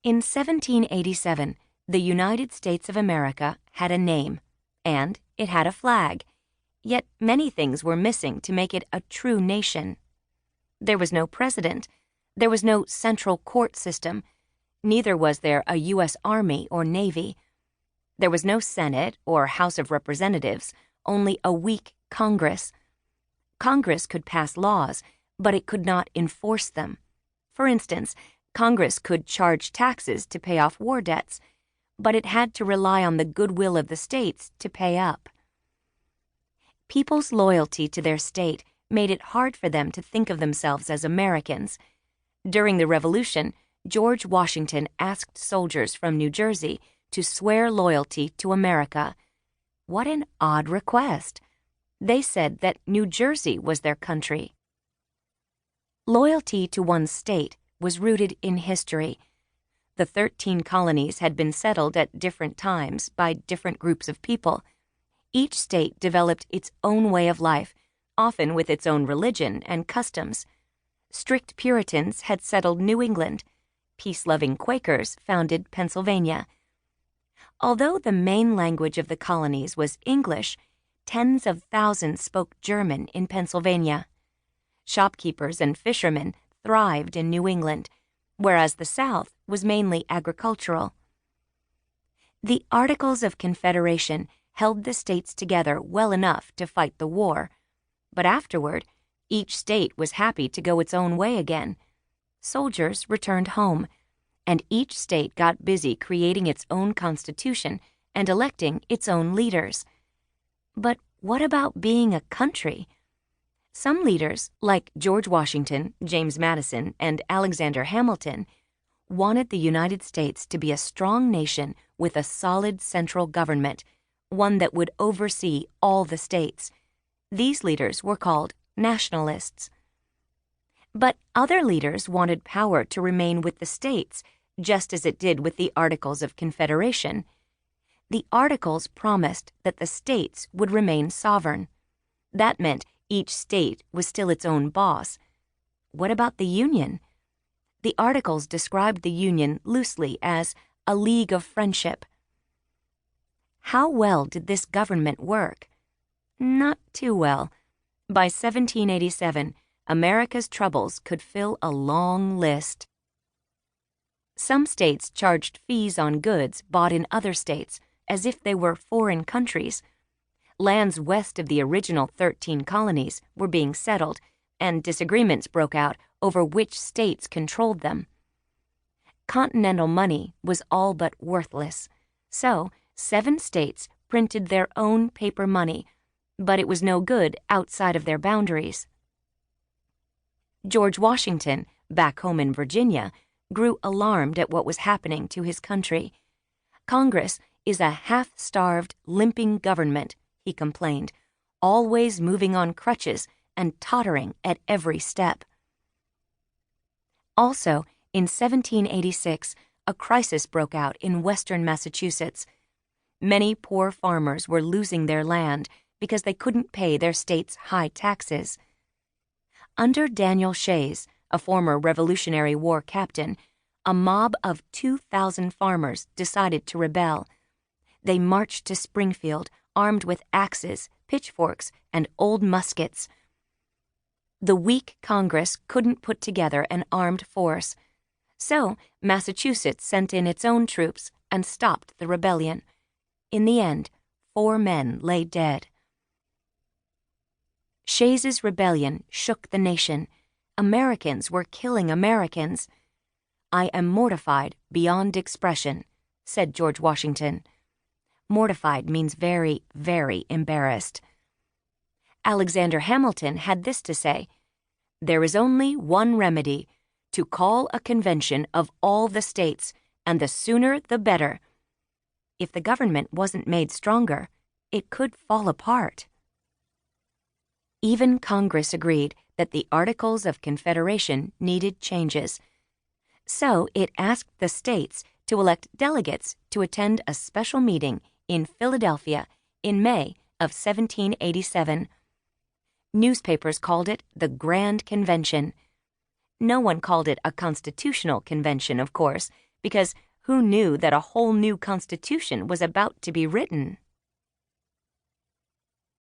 In 1787, the United States of America had a name, and it had a flag, yet many things were missing to make it a true nation. There was no president, there was no central court system, neither was there a U.S. Army or Navy. There was no Senate or House of Representatives, only a weak Congress. Congress could pass laws, but it could not enforce them. For instance, Congress could charge taxes to pay off war debts, but it had to rely on the goodwill of the states to pay up. People's loyalty to their state made it hard for them to think of themselves as Americans. During the Revolution, George Washington asked soldiers from New Jersey to swear loyalty to America. What an odd request. They said that New Jersey was their country. Loyalty to one's state was rooted in history. The 13 colonies had been settled at different times by different groups of people. Each state developed its own way of life, often with its own religion and customs. Strict Puritans had settled New England. Peace-loving Quakers founded Pennsylvania. Although the main language of the colonies was English, tens of thousands spoke German in Pennsylvania. Shopkeepers and fishermen thrived in New England, whereas the South was mainly agricultural. The Articles of Confederation held the states together well enough to fight the war, but afterward, each state was happy to go its own way again. Soldiers returned home, and each state got busy creating its own constitution and electing its own leaders. But what about being a country? Some leaders, like George Washington, James Madison, and Alexander Hamilton, wanted the United States to be a strong nation with a solid central government, one that would oversee all the states. These leaders were called nationalists. But other leaders wanted power to remain with the states, just as it did with the Articles of Confederation. The Articles promised that the states would remain sovereign. That meant each state was still its own boss. What about the Union? The Articles described the Union loosely as a league of friendship. How well did this government work? Not too well. By 1787, America's troubles could fill a long list. Some states charged fees on goods bought in other states, as if they were foreign countries. Lands west of the original 13 colonies were being settled, and disagreements broke out over which states controlled them. Continental money was all but worthless, so 7 states printed their own paper money, but it was no good outside of their boundaries. George Washington, back home in Virginia, grew alarmed at what was happening to his country. Congress is a half-starved, limping government, he complained, always moving on crutches and tottering at every step. Also, in 1786, a crisis broke out in western Massachusetts. Many poor farmers were losing their land because they couldn't pay their state's high taxes. Under Daniel Shays, a former Revolutionary War captain, a mob of 2,000 farmers decided to rebel. They marched to Springfield, armed with axes, pitchforks, and old muskets. The weak Congress couldn't put together an armed force, so Massachusetts sent in its own troops and stopped the rebellion. In the end, 4 men lay dead. Shays's rebellion shook the nation. Americans were killing Americans. "I am mortified beyond expression," said George Washington. Mortified means very, very embarrassed. Alexander Hamilton had this to say: "There is only one remedy, to call a convention of all the states, and the sooner the better." If the government wasn't made stronger, it could fall apart. Even Congress agreed that the Articles of Confederation needed changes. So it asked the states to elect delegates to attend a special meeting in Philadelphia in May of 1787. Newspapers called it the Grand Convention. No one called it a constitutional convention, of course, because who knew that a whole new constitution was about to be written?